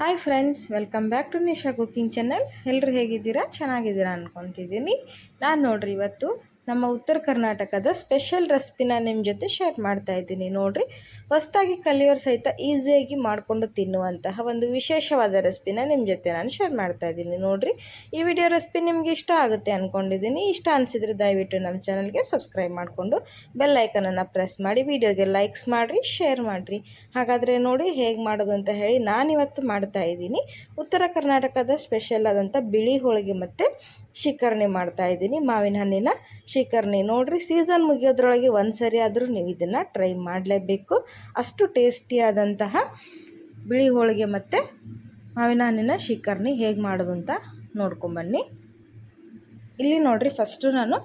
Hi friends, welcome back to Nisha cooking channel. ಎಲ್ಲರೂ ಹೇಗಿದ್ದೀರಾ? ಚೆನ್ನಾಗಿದ್ದೀರಾ ಅಂದ್ಕೊತಿದ್ದೀನಿ. ನಾನು ನೋಡ್ರಿ ಇವತ್ತು ನಮ್ಮ ಉತ್ತರ ಕರ್ನಾಟಕದ ಸ್ಪೆಷಲ್ ರೆಸಿಪಿನ ನಿಮ್ಮ ಜೊತೆ ಶೇರ್ ಮಾಡ್ತಾ ಇದ್ದೀನಿ. ನೋಡ್ರಿ, ಹೊಸದಾಗಿ ಕಲಿಯೋರು ಸಹಿತ ಈಸಿಯಾಗಿ ಮಾಡಿಕೊಂಡು ತಿನ್ನುವಂತಹ ಒಂದು ವಿಶೇಷವಾದ ರೆಸಿಪಿನ ನಿಮ್ಮ ಜೊತೆ ನಾನು ಶೇರ್ ಮಾಡ್ತಾ ಇದ್ದೀನಿ. ನೋಡ್ರಿ, ಈ ವಿಡಿಯೋ ರೆಸಿಪಿ ನಿಮಗೆ ಇಷ್ಟ ಆಗುತ್ತೆ ಅಂದ್ಕೊಂಡಿದ್ದೀನಿ. ಇಷ್ಟ ಅನಿಸಿದರೆ ದಯವಿಟ್ಟು ನಮ್ಮ ಚಾನಲ್ಗೆ ಸಬ್ಸ್ಕ್ರೈಬ್ ಮಾಡಿಕೊಂಡು ಬೆಲ್ ಐಕನನ್ನು ಪ್ರೆಸ್ ಮಾಡಿ ವಿಡಿಯೋಗೆ ಲೈಕ್ಸ್ ಮಾಡಿರಿ, ಶೇರ್ ಮಾಡಿರಿ. ಹಾಗಾದರೆ ನೋಡಿ ಹೇಗೆ ಮಾಡೋದು ಅಂತ ಹೇಳಿ ನಾನಿವತ್ತು ಮಾಡ್ತಾ ಇದ್ದೀನಿ. ಉತ್ತರ ಕರ್ನಾಟಕದ ಸ್ಪೆಷಲ್ ಆದಂಥ ಬಿಳಿ ಹೋಳಿಗೆ ಮತ್ತು ಶಿಕರಣಿ ಮಾಡ್ತಾ ಇದ್ದೀನಿ, ಮಾವಿನ ಹಣ್ಣಿನ ಶಿಕರಣಿ. ನೋಡಿರಿ, ಸೀಸನ್ ಮುಗಿಯೋದ್ರೊಳಗೆ ಒಂದು ಸರಿ ಆದರೂ ನೀವು ಇದನ್ನು ಟ್ರೈ ಮಾಡಲೇಬೇಕು. ಅಷ್ಟು ಟೇಸ್ಟಿಯಾದಂತಹ ಬಿಳಿ ಹೋಳಿಗೆ ಮತ್ತು ಮಾವಿನ ಹಣ್ಣಿನ ಶಿಕರಣಿ ಹೇಗೆ ಮಾಡೋದು ಅಂತ ನೋಡ್ಕೊಂಬನ್ನಿ. ಇಲ್ಲಿ ನೋಡಿರಿ, ಫಸ್ಟು ನಾನು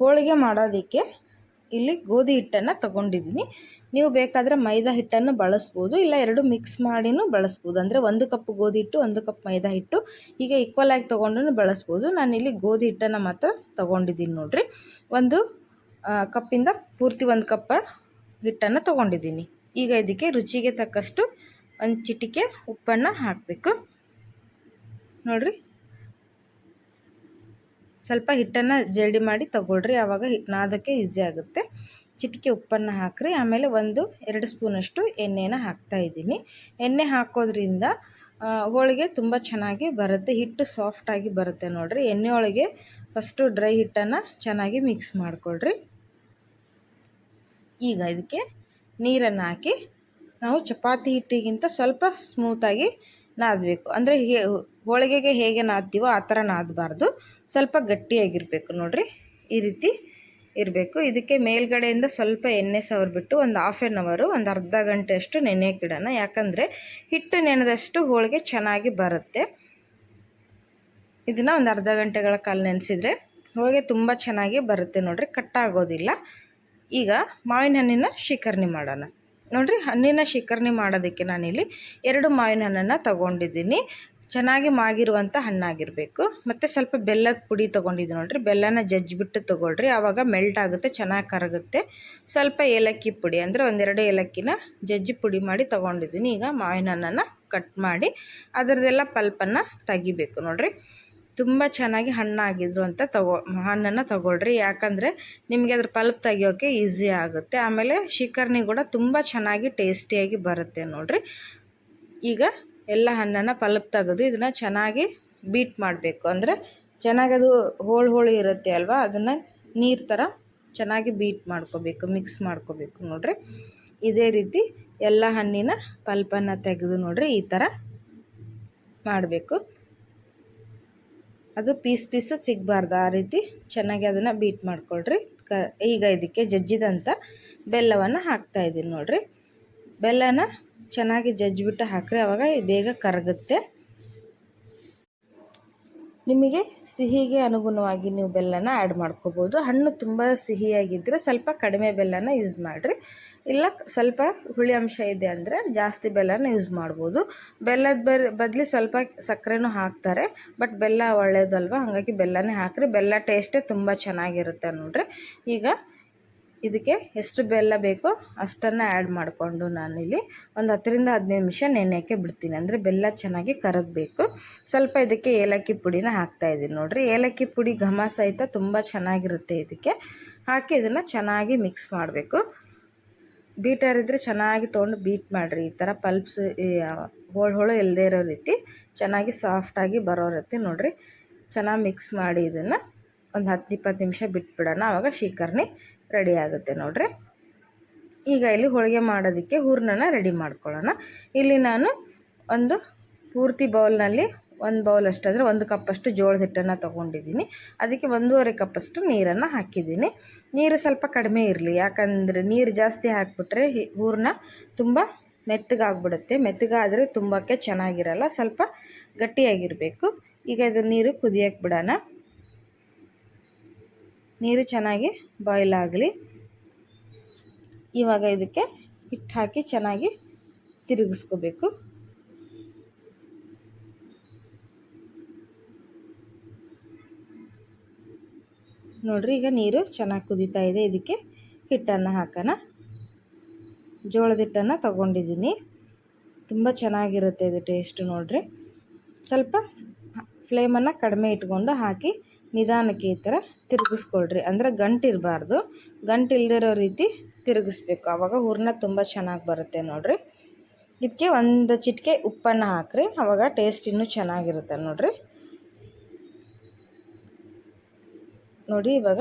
ಹೋಳಿಗೆ ಮಾಡೋದಕ್ಕೆ ಇಲ್ಲಿ ಗೋಧಿ ಹಿಟ್ಟನ್ನು ತಗೊಂಡಿದ್ದೀನಿ. ನೀವು ಬೇಕಾದರೆ ಮೈದಾ ಹಿಟ್ಟನ್ನು ಬಳಸ್ಬೋದು, ಇಲ್ಲ ಎರಡು ಮಿಕ್ಸ್ ಮಾಡಿನೂ ಬಳಸ್ಬೋದು. ಅಂದರೆ 1 ಕಪ್ ಗೋಧಿ ಹಿಟ್ಟು 1 ಕಪ್ ಮೈದಾ ಹಿಟ್ಟು ಹೀಗೆ ಈಕ್ವಲ್ ಆಗಿ ತೊಗೊಂಡು ಬಳಸ್ಬೋದು. ನಾನಿಲ್ಲಿ ಗೋಧಿ ಹಿಟ್ಟನ್ನು ಮಾತ್ರ ತೊಗೊಂಡಿದ್ದೀನಿ. ನೋಡಿರಿ, ಒಂದು ಕಪ್ಪಿಂದ ಪೂರ್ತಿ 1 ಕಪ್ ಹಿಟ್ಟನ್ನು ತೊಗೊಂಡಿದ್ದೀನಿ. ಈಗ ಇದಕ್ಕೆ ರುಚಿಗೆ ತಕ್ಕಷ್ಟು ಒಂದು ಚಿಟಿಕೆ ಉಪ್ಪನ್ನು ಹಾಕಬೇಕು. ನೋಡಿರಿ, ಸ್ವಲ್ಪ ಹಿಟ್ಟನ್ನು ಜಲ್ಡಿ ಮಾಡಿ ತಗೊಳ್ರಿ, ಆವಾಗ ನಾದಕ್ಕೆ ಈಸಿ ಆಗುತ್ತೆ. ಚಿಟಿಕೆ ಉಪ್ಪನ್ನು ಹಾಕ್ರಿ. ಆಮೇಲೆ 1-2 ಸ್ಪೂನಷ್ಟು ಎಣ್ಣೆನ ಹಾಕ್ತಾಯಿದ್ದೀನಿ. ಎಣ್ಣೆ ಹಾಕೋದ್ರಿಂದ ಹೋಳಿಗೆ ತುಂಬ ಚೆನ್ನಾಗಿ ಬರುತ್ತೆ, ಹಿಟ್ಟು ಸಾಫ್ಟಾಗಿ ಬರುತ್ತೆ. ನೋಡಿರಿ, ಎಣ್ಣೆ ಒಳಗೆ ಫಸ್ಟು ಡ್ರೈ ಹಿಟ್ಟನ್ನು ಚೆನ್ನಾಗಿ ಮಿಕ್ಸ್ ಮಾಡಿಕೊಳ್ರಿ. ಈಗ ಇದಕ್ಕೆ ನೀರನ್ನು ಹಾಕಿ ನಾವು ಚಪಾತಿ ಹಿಟ್ಟಿಗಿಂತ ಸ್ವಲ್ಪ ಸ್ಮೂತಾಗಿ ನಾದಬೇಕು. ಅಂದರೆ ಹೋಳಿಗೆಗೆ ಹೇಗೆ ನಾದ್ತೀವೋ ಆ ಥರ ನಾದಬಾರ್ದು, ಸ್ವಲ್ಪ ಗಟ್ಟಿಯಾಗಿರಬೇಕು. ನೋಡಿರಿ, ಈ ರೀತಿ ಇರಬೇಕು. ಇದಕ್ಕೆ ಮೇಲ್ಗಡೆಯಿಂದ ಸ್ವಲ್ಪ ಎಣ್ಣೆ ಸವರ್ಬಿಟ್ಟು ಒಂದು ಹಾಫ್ ಆನ್ ಅವರು, ಒಂದು ಅರ್ಧ ಗಂಟೆ ಅಷ್ಟು ನೆನೆಯಕ್ಕಿಡೋಣ. ಯಾಕಂದರೆ ಹಿಟ್ಟು ನೆನೆದಷ್ಟು ಹೋಳಿಗೆ ಚೆನ್ನಾಗಿ ಬರುತ್ತೆ. ಇದನ್ನು ಒಂದು ಅರ್ಧ ಗಂಟೆಗಳ ಕಾಲ ನೆನೆಸಿದರೆ ಹೋಳಿಗೆ ತುಂಬ ಚೆನ್ನಾಗಿ ಬರುತ್ತೆ. ನೋಡಿರಿ, ಕಟ್ಟಾಗೋದಿಲ್ಲ. ಈಗ ಮಾವಿನ ಹಣ್ಣಿನ ಶಿಕರಣಿ ಮಾಡೋಣ. ನೋಡಿರಿ, ಹಣ್ಣಿನ ಶಿಕರಣಿ ಮಾಡೋದಕ್ಕೆ ನಾನಿಲ್ಲಿ 2 ಮಾವಿನ ಹಣ್ಣನ್ನು ತಗೊಂಡಿದ್ದೀನಿ. ಚೆನ್ನಾಗಿ ಮಾಗಿರುವಂಥ ಹಣ್ಣಾಗಿರಬೇಕು. ಮತ್ತು ಸ್ವಲ್ಪ ಬೆಲ್ಲದ ಪುಡಿ ತೊಗೊಂಡಿದ್ದೀನಿ. ನೋಡಿರಿ, ಬೆಲ್ಲನ ಜಜ್ಜಿಬಿಟ್ಟು ತೊಗೊಳ್ರಿ, ಆವಾಗ ಮೆಲ್ಟ್ ಆಗುತ್ತೆ, ಚೆನ್ನಾಗಿ ಕರಗುತ್ತೆ. ಸ್ವಲ್ಪ ಏಲಕ್ಕಿ ಪುಡಿ, ಅಂದರೆ 1-2 ಏಲಕ್ಕಿನ ಜಜ್ಜಿ ಪುಡಿ ಮಾಡಿ ತೊಗೊಂಡಿದ್ದೀನಿ. ಈಗ ಮಾವಿನ ಹಣ್ಣನ್ನು ಕಟ್ ಮಾಡಿ ಅದರದ್ದೆಲ್ಲ ಪಲ್ಪನ್ನು ತೆಗಿಬೇಕು. ನೋಡಿರಿ, ತುಂಬ ಚೆನ್ನಾಗಿ ಹಣ್ಣಾಗಿದ್ರು ಅಂತ ಹಣ್ಣನ್ನು ತೊಗೊಳ್ರಿ, ಯಾಕಂದರೆ ನಿಮಗೆ ಅದ್ರ ಪಲ್ಪ್ ತೆಗಿಯೋಕ್ಕೆ ಈಸಿ ಆಗುತ್ತೆ. ಆಮೇಲೆ ಶಿಕರಣಿ ಕೂಡ ತುಂಬ ಚೆನ್ನಾಗಿ ಟೇಸ್ಟಿಯಾಗಿ ಬರುತ್ತೆ. ನೋಡಿರಿ, ಈಗ ಎಲ್ಲ ಹಣ್ಣನ್ನು ಪಲ್ಪ್ ತೆಗೆದು ಇದನ್ನು ಚೆನ್ನಾಗಿ ಬೀಟ್ ಮಾಡಬೇಕು. ಅಂದರೆ ಚೆನ್ನಾಗಿ ಅದು ಹೋಳು ಇರುತ್ತೆ ಅಲ್ವಾ, ಅದನ್ನು ನೀರು ಥರ ಚೆನ್ನಾಗಿ ಬೀಟ್ ಮಾಡ್ಕೋಬೇಕು, ಮಿಕ್ಸ್ ಮಾಡ್ಕೋಬೇಕು. ನೋಡಿರಿ, ಇದೇ ರೀತಿ ಎಲ್ಲ ಹಣ್ಣಿನ ಪಲ್ಪನ್ನು ತೆಗೆದು ನೋಡಿರಿ ಈ ಥರ ಮಾಡಬೇಕು. ಅದು ಪೀಸ್ ಸಿಗಬಾರ್ದು, ಆ ರೀತಿ ಚೆನ್ನಾಗಿ ಅದನ್ನು ಬೀಟ್ ಮಾಡಿಕೊಳ್ರಿ. ಈಗ ಇದಕ್ಕೆ ಜಜ್ಜಿದಂಥ ಬೆಲ್ಲವನ್ನು ಹಾಕ್ತಾಯಿದ್ದೀನಿ. ನೋಡಿರಿ, ಬೆಲ್ಲನ ಚೆನ್ನಾಗಿ ಜಜ್ಜಿಬಿಟ್ಟು ಹಾಕ್ರಿ, ಆವಾಗ ಬೇಗ ಕರಗುತ್ತೆ. ನಿಮಗೆ ಸಿಹಿಗೆ ಅನುಗುಣವಾಗಿ ನೀವು ಬೆಲ್ಲನ ಆ್ಯಡ್ ಮಾಡ್ಕೋಬೋದು. ಹಣ್ಣು ತುಂಬ ಸಿಹಿಯಾಗಿದ್ದರೆ ಸ್ವಲ್ಪ ಕಡಿಮೆ ಬೆಲ್ಲನ ಯೂಸ್ ಮಾಡಿರಿ, ಇಲ್ಲ ಸ್ವಲ್ಪ ಹುಳಿ ಅಂಶ ಇದೆ ಅಂದರೆ ಜಾಸ್ತಿ ಬೆಲ್ಲನ ಯೂಸ್ ಮಾಡ್ಬೋದು. ಬೆಲ್ಲದ ಬದಲು ಸ್ವಲ್ಪ ಸಕ್ಕರೆನೂ ಹಾಕ್ತಾರೆ, ಬಟ್ ಬೆಲ್ಲ ಒಳ್ಳೆಯದಲ್ವ, ಹಾಗಾಗಿ ಬೆಲ್ಲನೇ ಹಾಕಿರಿ. ಬೆಲ್ಲ ಟೇಸ್ಟೇ ತುಂಬ ಚೆನ್ನಾಗಿರುತ್ತೆ. ನೋಡಿರಿ, ಈಗ ಇದಕ್ಕೆ ಎಷ್ಟು ಬೆಲ್ಲ ಬೇಕೋ ಅಷ್ಟನ್ನು ಆ್ಯಡ್ ಮಾಡಿಕೊಂಡು ನಾನಿಲ್ಲಿ ಒಂದು 10-15 ನಿಮಿಷ ನೆನೆಯೋಕ್ಕೆ ಬಿಡ್ತೀನಿ. ಅಂದರೆ ಬೆಲ್ಲ ಚೆನ್ನಾಗಿ ಕರಗಬೇಕು. ಸ್ವಲ್ಪ ಇದಕ್ಕೆ ಏಲಕ್ಕಿ ಪುಡಿನ ಹಾಕ್ತಾಯಿದ್ದೀನಿ. ನೋಡಿರಿ, ಏಲಕ್ಕಿ ಪುಡಿ ಘಮ ಸಹಿತ ತುಂಬ ಚೆನ್ನಾಗಿರುತ್ತೆ. ಇದಕ್ಕೆ ಹಾಕಿ ಇದನ್ನು ಚೆನ್ನಾಗಿ ಮಿಕ್ಸ್ ಮಾಡಬೇಕು. ಬೀಟರ್ ಇದ್ದರೆ ಚೆನ್ನಾಗಿ ತೊಗೊಂಡು ಬೀಟ್ ಮಾಡಿರಿ. ಈ ಥರ ಪಲ್ಪ್ಸ್ ಹೋಳು ಇಲ್ಲದೇ ಇರೋ ರೀತಿ ಚೆನ್ನಾಗಿ ಸಾಫ್ಟಾಗಿ ಬರೋ ರೀತಿ. ನೋಡಿರಿ, ಚೆನ್ನಾಗಿ ಮಿಕ್ಸ್ ಮಾಡಿ ಇದನ್ನು ಒಂದು 10-20 ನಿಮಿಷ ಬಿಟ್ಬಿಡೋಣ, ಆವಾಗ ಶಿಕರಣಿ ರೆಡಿ ಆಗುತ್ತೆ. ನೋಡಿರಿ, ಈಗ ಇಲ್ಲಿ ಹೋಳಿಗೆ ಮಾಡೋದಕ್ಕೆ ಹೂರಣನ ರೆಡಿ ಮಾಡ್ಕೊಳ್ಳೋಣ. ಇಲ್ಲಿ ನಾನು ಒಂದು ಪೂರ್ತಿ ಬೌಲ್ನಲ್ಲಿ 1 ಬೌಲ್ ಅಷ್ಟಾದರೆ 1 ಕಪ್ಪಷ್ಟು ಜೋಳದ ಹಿಟ್ಟನ್ನು ತೊಗೊಂಡಿದ್ದೀನಿ. ಅದಕ್ಕೆ 1.5 ಕಪ್ಪಷ್ಟು ನೀರನ್ನು ಹಾಕಿದ್ದೀನಿ. ನೀರು ಸ್ವಲ್ಪ ಕಡಿಮೆ ಇರಲಿ, ಯಾಕಂದರೆ ನೀರು ಜಾಸ್ತಿ ಹಾಕಿಬಿಟ್ರೆ ಹೂರಣ ತುಂಬ ಮೆತ್ತಗಾಗ್ಬಿಡುತ್ತೆ. ಮೆತ್ತಗಾದರೆ ತುಂಬಕ್ಕೆ ಚೆನ್ನಾಗಿರಲ್ಲ, ಸ್ವಲ್ಪ ಗಟ್ಟಿಯಾಗಿರಬೇಕು. ಈಗ ಇದು ನೀರು ಕುದಿಯೋಕ್ಕೆ ಬಿಡೋಣ. ನೀರು ಚೆನ್ನಾಗಿ ಬಾಯ್ಲ್ ಆಗಲಿ. ಇವಾಗ ಇದಕ್ಕೆ ಹಿಟ್ಟು ಹಾಕಿ ಚೆನ್ನಾಗಿ ತಿರುಗಿಸ್ಕೋಬೇಕು. ನೋಡಿರಿ, ಈಗ ನೀರು ಚೆನ್ನಾಗಿ ಕುದೀತಾ ಇದೆ. ಇದಕ್ಕೆ ಹಿಟ್ಟನ್ನು ಹಾಕೋಣ. ಜೋಳದ ಹಿಟ್ಟನ್ನು ತೊಗೊಂಡಿದ್ದೀನಿ. ತುಂಬ ಚೆನ್ನಾಗಿರುತ್ತೆ ಇದು ಟೇಸ್ಟು ನೋಡಿರಿ. ಸ್ವಲ್ಪ ಫ್ಲೇಮನ್ನು ಕಡಿಮೆ ಇಟ್ಕೊಂಡು ಹಾಕಿ ನಿಧಾನಕ್ಕೆ ಈ ಥರ ತಿರುಗಿಸ್ಕೊಳ್ರಿ. ಅಂದರೆ ಗಂಟಿರಬಾರ್ದು, ಗಂಟಿಲ್ದಿರೋ ರೀತಿ ತಿರುಗಿಸ್ಬೇಕು. ಆವಾಗ ಹೂರಣ ತುಂಬ ಚೆನ್ನಾಗಿ ಬರುತ್ತೆ ನೋಡಿರಿ. ಇದಕ್ಕೆ ಒಂದು ಚಿಟಿಕೆ ಉಪ್ಪನ್ನು ಹಾಕ್ರಿ, ಆವಾಗ ಟೇಸ್ಟ್ ಇನ್ನೂ ಚೆನ್ನಾಗಿರುತ್ತೆ ನೋಡಿರಿ. ನೋಡಿ ಇವಾಗ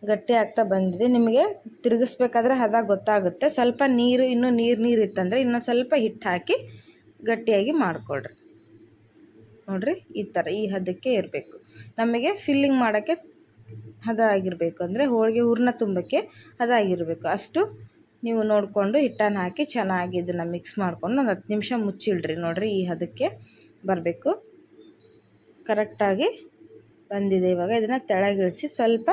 ಗಟ್ಟಿ ಆಗ್ತಾ ಬಂದಿದೆ. ನಿಮಗೆ ತಿರುಗಿಸ್ಬೇಕಾದ್ರೆ ಹದ ಗೊತ್ತಾಗುತ್ತೆ. ಸ್ವಲ್ಪ ನೀರು ಇನ್ನೂ ನೀರು ಇತ್ತಂದರೆ ಇನ್ನೂ ಸ್ವಲ್ಪ ಹಿಟ್ಟು ಹಾಕಿ ಗಟ್ಟಿಯಾಗಿ ಮಾಡಿಕೊಳ್ರಿ. ನೋಡಿರಿ ಈ ಥರ ಈ ಹದಕ್ಕೆ ಇರಬೇಕು. ನಮಗೆ ಫಿಲ್ಲಿಂಗ್ ಮಾಡೋಕ್ಕೆ ಹದ ಆಗಿರಬೇಕು, ಅಂದರೆ ಹೋಳಿಗೆ ಹೂರಣ ತುಂಬಕ್ಕೆ ಹದ ಆಗಿರಬೇಕು. ಅಷ್ಟು ನೀವು ನೋಡಿಕೊಂಡು ಹಿಟ್ಟನ್ನು ಹಾಕಿ ಚೆನ್ನಾಗಿ ಇದನ್ನು ಮಿಕ್ಸ್ ಮಾಡಿಕೊಂಡು ಒಂದು 10 ನಿಮಿಷ ಮುಚ್ಚಿಡ್ರಿ. ನೋಡಿರಿ ಈ ಹದಕ್ಕೆ ಬರಬೇಕು. ಕರೆಕ್ಟಾಗಿ ಬಂದಿದೆ. ಇವಾಗ ಇದನ್ನು ತೆಳಗಿಳಿಸಿ ಸ್ವಲ್ಪ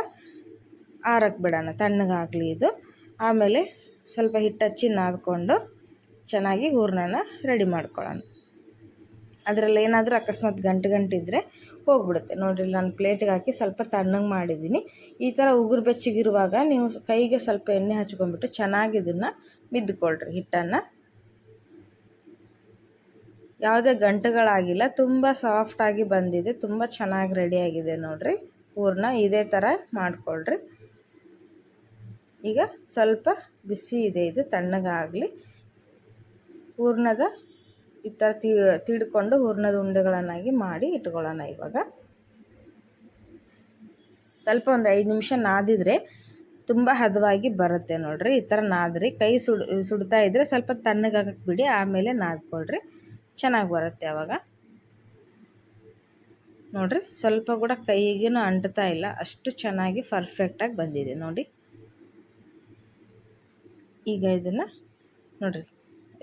ಆರಕ್ಕೆ ಬಿಡೋಣ, ತಣ್ಣಗಾಗಲಿ ಇದು. ಆಮೇಲೆ ಸ್ವಲ್ಪ ಹಿಟ್ಟು ಹಚ್ಚಿ ನಾದ್ಕೊಂಡು ಚೆನ್ನಾಗಿ ಹೂರಣನ ರೆಡಿ ಮಾಡ್ಕೊಳ್ಳೋಣ. ಅದರಲ್ಲಿ ಏನಾದರೂ ಅಕಸ್ಮಾತ್ ಗಂಟಿದ್ರೆ ಹೋಗ್ಬಿಡುತ್ತೆ. ನೋಡಿರಿ ನಾನು ಪ್ಲೇಟಿಗೆ ಹಾಕಿ ಸ್ವಲ್ಪ ತಣ್ಣಗೆ ಮಾಡಿದ್ದೀನಿ. ಈ ಥರ ಉಗುರು ಬೆಚ್ಚಗಿರುವಾಗ ನೀವು ಕೈಗೆ ಸ್ವಲ್ಪ ಎಣ್ಣೆ ಹಚ್ಕೊಂಡ್ಬಿಟ್ಟು ಚೆನ್ನಾಗಿ ಇದನ್ನು ಬಿದ್ದುಕೊಳ್ರಿ ಹಿಟ್ಟನ್ನು. ಯಾವುದೇ ಗಂಟುಗಳಾಗಿಲ್ಲ, ತುಂಬ ಸಾಫ್ಟಾಗಿ ಬಂದಿದೆ, ತುಂಬ ಚೆನ್ನಾಗಿ ರೆಡಿಯಾಗಿದೆ ನೋಡಿರಿ ಹೂರಣ. ಇದೇ ಥರ ಮಾಡಿಕೊಳ್ರಿ. ಈಗ ಸ್ವಲ್ಪ ಬಿಸಿ ಇದೆ, ಇದು ತಣ್ಣಗಾಗಲಿ. ಹೂರಣದ ಈ ಥರ ತಿಡ್ಕೊಂಡು ಹೂರಣದ ಉಂಡೆಗಳನ್ನಾಗಿ ಮಾಡಿ ಇಟ್ಕೊಳ್ಳೋಣ. ಇವಾಗ ಸ್ವಲ್ಪ ಒಂದು 5 ನಿಮಿಷ ನಾದಿದರೆ ತುಂಬ ಹದವಾಗಿ ಬರುತ್ತೆ ನೋಡಿರಿ. ಈ ಥರ ನಾದ್ರಿ. ಕೈ ಸುಡ್ತಾ ಇದ್ದರೆ ಸ್ವಲ್ಪ ತಣ್ಣಗಾಗಕ್ಕೆ ಬಿಡಿ, ಆಮೇಲೆ ನಾದ್ಕೊಳ್ರಿ, ಚೆನ್ನಾಗಿ ಬರುತ್ತೆ ಆವಾಗ. ನೋಡಿರಿ ಸ್ವಲ್ಪ ಕೂಡ ಕೈಗೇನು ಅಂಟ್ತಾ ಇಲ್ಲ, ಅಷ್ಟು ಚೆನ್ನಾಗಿ ಪರ್ಫೆಕ್ಟಾಗಿ ಬಂದಿದೆ ನೋಡಿ. ಈಗ ಇದನ್ನು ನೋಡಿರಿ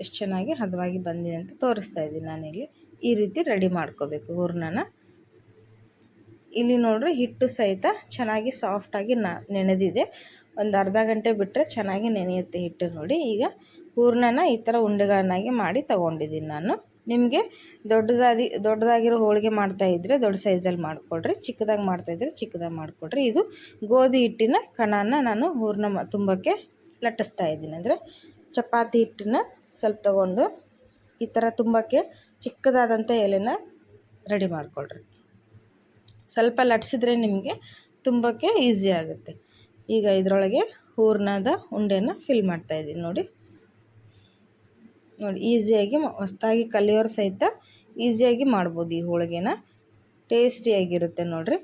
ಎಷ್ಟು ಚೆನ್ನಾಗಿ ಹದವಾಗಿ ಬಂದಿದೆ ಅಂತ ತೋರಿಸ್ತಾ ಇದ್ದೀನಿ ನಾನಿಲ್ಲಿ. ಈ ರೀತಿ ರೆಡಿ ಮಾಡ್ಕೋಬೇಕು ಹೂರಣನ. ಇಲ್ಲಿ ನೋಡಿರಿ ಹಿಟ್ಟು ಸಹಿತ ಚೆನ್ನಾಗಿ ಸಾಫ್ಟಾಗಿ ನೆನೆದಿದೆ. ಒಂದು ಅರ್ಧ ಗಂಟೆ ಬಿಟ್ಟರೆ ಚೆನ್ನಾಗಿ ನೆನೆಯುತ್ತೆ ಹಿಟ್ಟು ನೋಡಿ. ಈಗ ಹೂರಣನ ಈ ಥರ ಉಂಡೆಗಳನ್ನಾಗಿ ಮಾಡಿ ತಗೊಂಡಿದ್ದೀನಿ ನಾನು. ನಿಮಗೆ ದೊಡ್ಡದಾಗಿರೋ ಹೋಳಿಗೆ ಮಾಡ್ತಾಯಿದ್ರೆ ದೊಡ್ಡ ಸೈಜಲ್ಲಿ ಮಾಡಿಕೊಡ್ರಿ, ಚಿಕ್ಕದಾಗಿ ಮಾಡ್ತಾಯಿದ್ರೆ ಚಿಕ್ಕದಾಗಿ ಮಾಡಿಕೊಡ್ರಿ. ಇದು ಗೋಧಿ ಹಿಟ್ಟಿನ ಕಣನ ನಾನು ಹೂರಣ ತುಂಬಕ್ಕೆ ಲಟ್ಟಿಸ್ತಾ ಇದ್ದೀನಿ. ಅಂದರೆ ಚಪಾತಿ ಹಿಟ್ಟನ್ನ ಸ್ವಲ್ಪ ತೊಗೊಂಡು ಈ ಥರ ತುಂಬಕ್ಕೆ ಚಿಕ್ಕದಾದಂಥ ಎಲೆನ ರೆಡಿ ಮಾಡಿಕೊಳ್ರಿ. ಸ್ವಲ್ಪ ಲಟ್ಸಿದ್ರೆ ನಿಮಗೆ ತುಂಬಕ್ಕೆ ಈಸಿ ಆಗುತ್ತೆ. ಈಗ ಇದರೊಳಗೆ ಹೂರಣದ ಉಂಡೆನ ಫಿಲ್ ಮಾಡ್ತಾಯಿದ್ದೀನಿ ನೋಡಿ. ಈಸಿಯಾಗಿ ಹೊಸದಾಗಿ ಕಲಿಯೋರು ಸಹಿತ ಈಸಿಯಾಗಿ ಮಾಡ್ಬೋದು ಈ ಹೋಳಿಗೆನ. ಟೇಸ್ಟಿಯಾಗಿರುತ್ತೆ ನೋಡಿರಿ.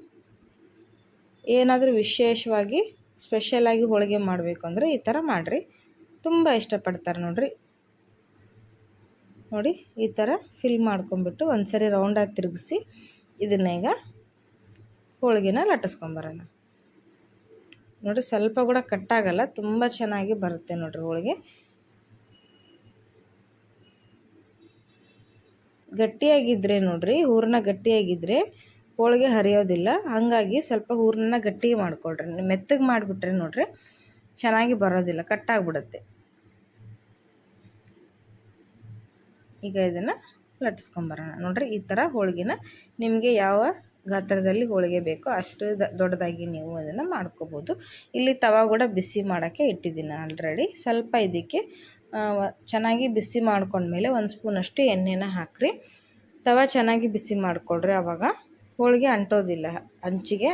ಏನಾದರೂ ವಿಶೇಷವಾಗಿ ಸ್ಪೆಷಲಾಗಿ ಹೋಳಿಗೆ ಮಾಡಬೇಕು ಅಂದರೆ ಈ ಥರ ಮಾಡಿರಿ, ತುಂಬ ಇಷ್ಟಪಡ್ತಾರೆ ನೋಡಿರಿ. ನೋಡಿ ಈ ಥರ ಫಿಲ್ ಮಾಡ್ಕೊಂಬಿಟ್ಟು ಒಂದು ಸರಿ ರೌಂಡಾಗಿ ತಿರುಗಿಸಿ ಇದನ್ನ ಈಗ ಹೋಳಿಗೆನ ಲಟ್ಟಿಸ್ಕೊಂಬರೋಣ. ನೋಡಿ ಸ್ವಲ್ಪ ಕೂಡ ಕಟ್ಟಾಗಲ್ಲ, ತುಂಬ ಚೆನ್ನಾಗಿ ಬರುತ್ತೆ ನೋಡಿರಿ ಹೋಳಿಗೆ. ಗಟ್ಟಿಯಾಗಿದ್ದರೆ ನೋಡಿರಿ ಹೂರಣ ಗಟ್ಟಿಯಾಗಿದ್ದರೆ ಹೋಳಿಗೆ ಹರಿಯೋದಿಲ್ಲ. ಹಾಗಾಗಿ ಸ್ವಲ್ಪ ಹೂರಣನ ಗಟ್ಟಿಗೆ ಮಾಡಿಕೊಳ್ರಿ. ಮೆತ್ತಗೆ ಮಾಡಿಬಿಟ್ರೆ ನೋಡಿರಿ ಚೆನ್ನಾಗಿ ಬರೋದಿಲ್ಲ, ಕಟ್ಟಾಗ್ಬಿಡುತ್ತೆ. ಈಗ ಇದನ್ನು ಲಟ್ಟಿಸ್ಕೊಂಬರೋಣ. ನೋಡಿರಿ ಈ ಥರ ಹೋಳಿಗೆನ ನಿಮಗೆ ಯಾವ ಗಾತ್ರದಲ್ಲಿ ಹೋಳಿಗೆ ಬೇಕೋ ಅಷ್ಟು ದೊಡ್ಡದಾಗಿ ನೀವು ಅದನ್ನು ಮಾಡ್ಕೋಬೋದು. ಇಲ್ಲಿ ತವಾ ಕೂಡ ಬಿಸಿ ಮಾಡೋಕ್ಕೆ ಇಟ್ಟಿದ್ದೀನಿ ಆಲ್ರೆಡಿ. ಸ್ವಲ್ಪ ಇದಕ್ಕೆ ಚೆನ್ನಾಗಿ ಬಿಸಿ ಮಾಡ್ಕೊಂಡ್ಮೇಲೆ 1 ಸ್ಪೂನಷ್ಟು ಎಣ್ಣೆನ ಹಾಕ್ರಿ. ತವಾ ಚೆನ್ನಾಗಿ ಬಿಸಿ ಮಾಡಿಕೊಡ್ರಿ, ಆವಾಗ ಹೋಳಿಗೆ ಅಂಟೋದಿಲ್ಲ, ಹಂಚಿಗೆ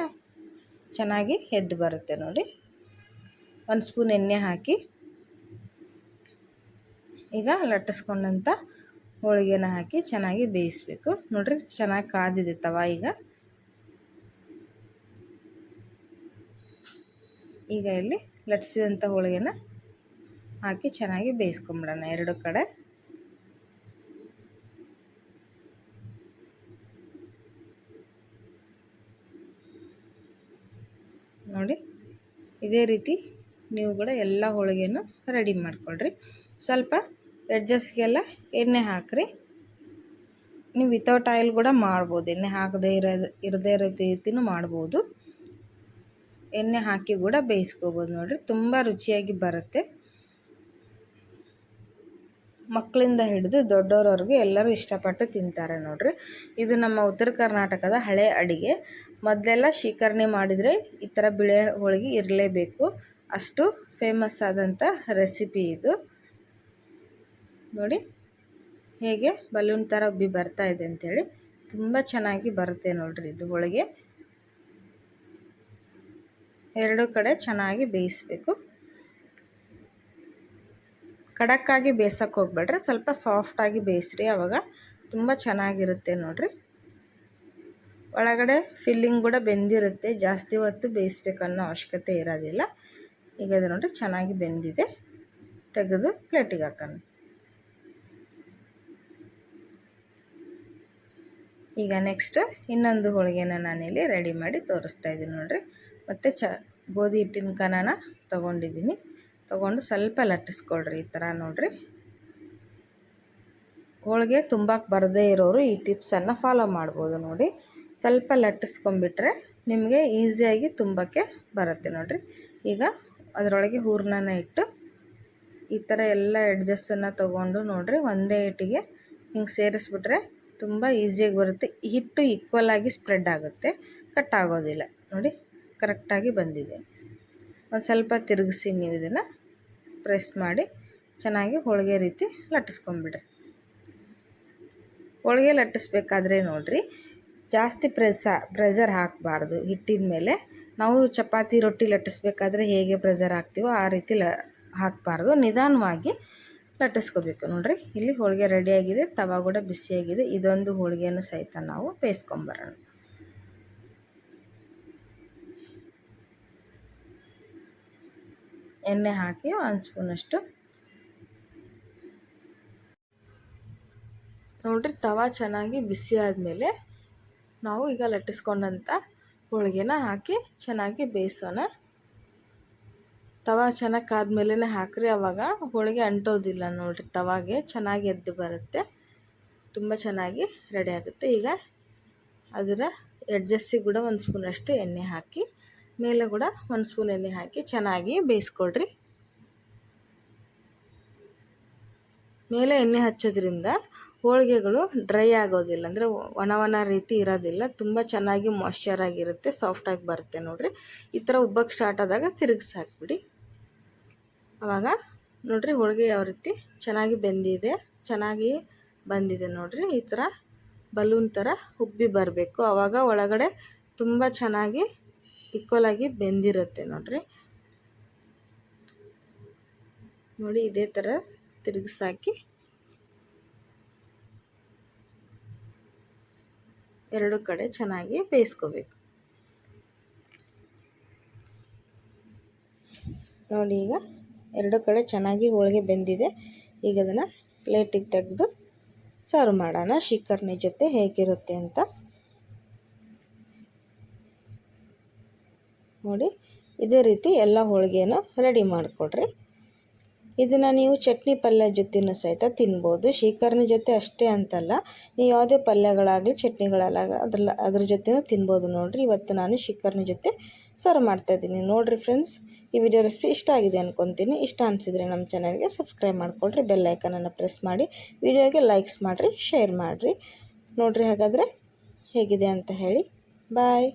ಚೆನ್ನಾಗಿ ಎದ್ದು ಬರುತ್ತೆ ನೋಡಿ. 1 ಸ್ಪೂನ್ ಎಣ್ಣೆ ಹಾಕಿ ಈಗ ಲಟ್ಟಿಸ್ಕೊಂಡಂಥ ಹೋಳಿಗೆನ ಹಾಕಿ ಚೆನ್ನಾಗಿ ಬೇಯಿಸಬೇಕು. ನೋಡಿರಿ ಚೆನ್ನಾಗಿ ಕಾದಿದೆ ತವಾ. ಈಗ ಇಲ್ಲಿ ಲಟ್ಟಿಸಿದಂಥ ಹೋಳಿಗೆನ ಹಾಕಿ ಚೆನ್ನಾಗಿ ಬೇಯಿಸ್ಕೊಂಬಿಡೋಣ 2 ಕಡೆ. ನೋಡಿ ಇದೇ ರೀತಿ ನೀವು ಕೂಡ ಎಲ್ಲ ಹೋಳಿಗೆನೂ ರೆಡಿ ಮಾಡಿಕೊಳ್ರಿ. ಸ್ವಲ್ಪ ಎಡ್ಜಸ್ಗೆಲ್ಲ ಎಣ್ಣೆ ಹಾಕ್ರಿ. ನೀವು ವಿತೌಟ್ ಆಯಿಲ್ ಕೂಡ ಮಾಡ್ಬೋದು, ಎಣ್ಣೆ ಹಾಕದೇ ಇರದೇ ರೀತಿನೂ ಮಾಡ್ಬೋದು. ಎಣ್ಣೆ ಹಾಕಿ ಕೂಡ ಬೇಯಿಸ್ಕೋಬೋದು ನೋಡಿರಿ, ತುಂಬ ರುಚಿಯಾಗಿ ಬರುತ್ತೆ. ಮಕ್ಕಳಿಂದ ಹಿಡಿದು ದೊಡ್ಡವರವರೆಗೂ ಎಲ್ಲರೂ ಇಷ್ಟಪಟ್ಟು ತಿಂತಾರೆ ನೋಡಿರಿ. ಇದು ನಮ್ಮ ಉತ್ತರ ಕರ್ನಾಟಕದ ಹಳೆ ಅಡುಗೆ. ಮೊದಲೆಲ್ಲ ಶೀಕರಣೆ ಮಾಡಿದರೆ ಈ ಥರ ಬಿಳೆ ಹೋಳಿಗೆ ಇರಲೇಬೇಕು, ಅಷ್ಟು ಫೇಮಸ್ ಆದಂಥ ರೆಸಿಪಿ ಇದು ನೋಡಿ. ಹೇಗೆ ಬಲೂನ್ ಥರ ಉಬ್ಬಿ ಬರ್ತಾ ಇದೆ ಅಂಥೇಳಿ. ತುಂಬ ಚೆನ್ನಾಗಿ ಬರುತ್ತೆ ನೋಡಿರಿ ಇದು ಹೋಳಿಗೆ. ಎರಡು ಕಡೆ ಚೆನ್ನಾಗಿ ಬೇಯಿಸಬೇಕು. ಖಡಕ್ಕಾಗಿ ಬೇಯಿಸೋಕ್ಕೆ ಹೋಗ್ಬೇಡ್ರಿ, ಸ್ವಲ್ಪ ಸಾಫ್ಟಾಗಿ ಬೇಯಿಸ್ರಿ, ಆವಾಗ ತುಂಬ ಚೆನ್ನಾಗಿರುತ್ತೆ ನೋಡಿರಿ. ಒಳಗಡೆ ಫಿಲ್ಲಿಂಗ್ ಕೂಡ ಬೆಂದಿರುತ್ತೆ, ಜಾಸ್ತಿ ಹೊತ್ತು ಬೇಯಿಸ್ಬೇಕನ್ನೋ ಅವಶ್ಯಕತೆ ಇರೋದಿಲ್ಲ. ಈಗ ಅದು ನೋಡಿರಿ ಚೆನ್ನಾಗಿ ಬೆಂದಿದೆ. ತೆಗೆದು ಪ್ಲೇಟಿಗೆ ಹಾಕೋಣ. ಈಗ ನೆಕ್ಸ್ಟ್ ಇನ್ನೊಂದು ಹೋಳಿಗೆನ ನಾನಿಲ್ಲಿ ರೆಡಿ ಮಾಡಿ ತೋರಿಸ್ತಾ ಇದ್ದೀನಿ ನೋಡಿರಿ. ಮತ್ತು ಗೋಧಿ ಹಿಟ್ಟಿನ ಕಣನ ತೊಗೊಂಡಿದ್ದೀನಿ. ತೊಗೊಂಡು ಸ್ವಲ್ಪ ಲಟ್ಟಿಸ್ಕೊಳ್ರಿ ಈ ಥರ ನೋಡಿರಿ. ಹೋಳಿಗೆ ತುಂಬಕ್ಕೆ ಬರದೇ ಇರೋರು ಈ ಟಿಪ್ಸನ್ನು ಫಾಲೋ ಮಾಡ್ಬೋದು ನೋಡಿ. ಸ್ವಲ್ಪ ಲಟ್ಟಿಸ್ಕೊಂಬಿಟ್ರೆ ನಿಮಗೆ ಈಸಿಯಾಗಿ ತುಂಬಕ್ಕೆ ಬರುತ್ತೆ ನೋಡಿರಿ. ಈಗ ಅದರೊಳಗೆ ಹೂರಣನ ಇಟ್ಟು ಈ ಥರ ಎಲ್ಲ ಎಡ್ಜಸ್ಸನ್ನು ತೊಗೊಂಡು ನೋಡಿರಿ ಒಂದೇ ಹಿಟ್ಟಿಗೆ ಹಿಂಗೆ ಸೇರಿಸ್ಬಿಟ್ರೆ ತುಂಬ ಈಸಿಯಾಗಿ ಬರುತ್ತೆ. ಹಿಟ್ಟು ಈಕ್ವಲಾಗಿ ಸ್ಪ್ರೆಡ್ ಆಗುತ್ತೆ, ಕಟ್ ಆಗೋದಿಲ್ಲ ನೋಡಿ. ಕರೆಕ್ಟಾಗಿ ಬಂದಿದೆ. ಒಂದು ಸ್ವಲ್ಪ ತಿರುಗಿಸಿ ನೀವು ಇದನ್ನು ಪ್ರೆಸ್ ಮಾಡಿ ಚೆನ್ನಾಗಿ ಹೋಳಿಗೆ ರೀತಿ ಲಟ್ಟಿಸ್ಕೊಂಬಿಡ್ರಿ. ಹೋಳಿಗೆ ಲಟ್ಟಿಸ್ಬೇಕಾದ್ರೆ ನೋಡಿರಿ ಜಾಸ್ತಿ ಪ್ರೆಷರ್ ಹಾಕಬಾರ್ದು ಹಿಟ್ಟಿನ ಮೇಲೆ. ನಾವು ಚಪಾತಿ ರೊಟ್ಟಿ ಲಟ್ಟಿಸ್ಬೇಕಾದ್ರೆ ಹೇಗೆ ಪ್ರೆಷರ್ ಹಾಕ್ತೀವೋ ಆ ರೀತಿ ಹಾಕಬಾರ್ದು, ನಿಧಾನವಾಗಿ ಲಟ್ಟಿಸ್ಕೋಬೇಕು ನೋಡಿರಿ. ಇಲ್ಲಿ ಹೋಳಿಗೆ ರೆಡಿಯಾಗಿದೆ, ತವಾ ಕೂಡ ಬಿಸಿಯಾಗಿದೆ. ಇದೊಂದು ಹೋಳಿಗೆಯನ್ನು ಸಹಿತ ನಾವು ಬೇಯಿಸ್ಕೊಂಬರೋಣ. ಎಣ್ಣೆ ಹಾಕಿ 1 ಸ್ಪೂನಷ್ಟು ನೋಡಿರಿ. ತವಾ ಚೆನ್ನಾಗಿ ಬಿಸಿ ಆದಮೇಲೆ ನಾವು ಈಗ ಲಟ್ಟಿಸ್ಕೊಂಡಂಥ ಹೋಳಿಗೆನ ಹಾಕಿ ಚೆನ್ನಾಗಿ ಬೇಯಿಸೋಣ. ತವಾ ಚೆನ್ನಾಗಿ ಕಾದ್ಮೇಲೆ ಹಾಕಿರಿ, ಆವಾಗ ಹೋಳಿಗೆ ಅಂಟೋದಿಲ್ಲ ನೋಡಿರಿ. ತವಾಗೆ ಚೆನ್ನಾಗಿ ಎದ್ದು ಬರುತ್ತೆ, ತುಂಬ ಚೆನ್ನಾಗಿ ರೆಡಿ ಆಗುತ್ತೆ. ಈಗ ಅದರ ಎಡ್ಜಸ್ಸಿಗೆ ಕೂಡ 1 ಸ್ಪೂನಷ್ಟು ಎಣ್ಣೆ ಹಾಕಿ, ಮೇಲೆ ಕೂಡ 1 ಸ್ಪೂನ್ ಎಣ್ಣೆ ಹಾಕಿ ಚೆನ್ನಾಗಿ ಬೇಯಿಸ್ಕೊಳ್ರಿ. ಮೇಲೆ ಎಣ್ಣೆ ಹಚ್ಚೋದ್ರಿಂದ ಹೋಳಿಗೆಗಳು ಡ್ರೈ ಆಗೋದಿಲ್ಲ, ಅಂದರೆ ಒಣ ರೀತಿ ಇರೋದಿಲ್ಲ. ತುಂಬ ಚೆನ್ನಾಗಿ ಮಾಯ್ಶ್ಚರ್ ಆಗಿರುತ್ತೆ, ಸಾಫ್ಟಾಗಿ ಬರುತ್ತೆ ನೋಡಿರಿ. ಈ ಥರ ಉಬ್ಬಕ್ಕೆ ಸ್ಟಾರ್ಟ್ ಆದಾಗ ತಿರುಗಿಸಿ ಹಾಕ್ಬಿಡಿ. ಆವಾಗ ನೋಡಿರಿ ಹೋಳಿಗೆ ಯಾವ ರೀತಿ ಚೆನ್ನಾಗಿ ಬೆಂದಿದೆ, ಚೆನ್ನಾಗಿ ಬಂದಿದೆ ನೋಡಿರಿ. ಈ ಥರ ಬಲೂನ್ ಥರ ಉಬ್ಬಿ ಬರಬೇಕು, ಆವಾಗ ಒಳಗಡೆ ತುಂಬ ಚೆನ್ನಾಗಿ ಈಕ್ವಲಾಗಿ ಬೆಂದಿರುತ್ತೆ ನೋಡಿರಿ. ನೋಡಿ ಇದೇ ಥರ ತಿರುಗಿಸಾಕಿ ಎರಡು ಕಡೆ ಚೆನ್ನಾಗಿ ಬೇಯಿಸ್ಕೋಬೇಕು ನೋಡಿ. ಈಗ ಎರಡು ಕಡೆ ಚೆನ್ನಾಗಿ ಹೋಳಿಗೆ ಬೆಂದಿದೆ. ಈಗ ಅದನ್ನು ಪ್ಲೇಟಿಗೆ ತೆಗೆದು ಸರ್ವ್ ಮಾಡೋಣ ಶಿಕರ್ನಿ ಜೊತೆ ಹೇಗಿರುತ್ತೆ ಅಂತ ನೋಡಿ. ಇದೇ ರೀತಿ ಎಲ್ಲ ಹೋಳಿಗೆಯನ್ನು ರೆಡಿ ಮಾಡಿಕೊಡ್ರಿ. ಇದನ್ನು ನೀವು ಚಟ್ನಿ ಪಲ್ಯ ಜೊತೆನೂ ಸಹಿತ ತಿನ್ಬೋದು. ಶಿಕರ್ನಿ ಜೊತೆ ಅಷ್ಟೇ ಅಂತಲ್ಲ, ನೀವು ಯಾವುದೇ ಪಲ್ಯಗಳಾಗಲಿ ಚಟ್ನಿಗಳಾಗಲಿ ಅದ್ರ ಜೊತೆನೂ ತಿನ್ಬೋದು ನೋಡಿರಿ. ಇವತ್ತು ನಾನು ಶಿಕರ್ನಿ ಜೊತೆ ಸರ್ವ್ ಮಾಡ್ತಾಯಿದ್ದೀನಿ ನೋಡಿರಿ. ಫ್ರೆಂಡ್ಸ್, ಈ ವಿಡಿಯೋ ರೆಸಿಪಿ ಇಷ್ಟ ಆಗಿದೆ ಅಂದ್ಕೊತೀನಿ. ಇಷ್ಟ ಅನಿಸಿದರೆ ನಮ್ಮ ಚಾನಲ್ಗೆ ಸಬ್ಸ್ಕ್ರೈಬ್ ಮಾಡಿಕೊಡ್ರಿ, ಬೆಲ್ ಐಕನನ್ನು ಪ್ರೆಸ್ ಮಾಡಿ, ವಿಡಿಯೋಗೆ ಲೈಕ್ಸ್ ಮಾಡಿರಿ, ಶೇರ್ ಮಾಡಿರಿ ನೋಡಿರಿ. ಹಾಗಾದರೆ ಹೇಗಿದೆ ಅಂತ ಹೇಳಿ. ಬಾಯ್.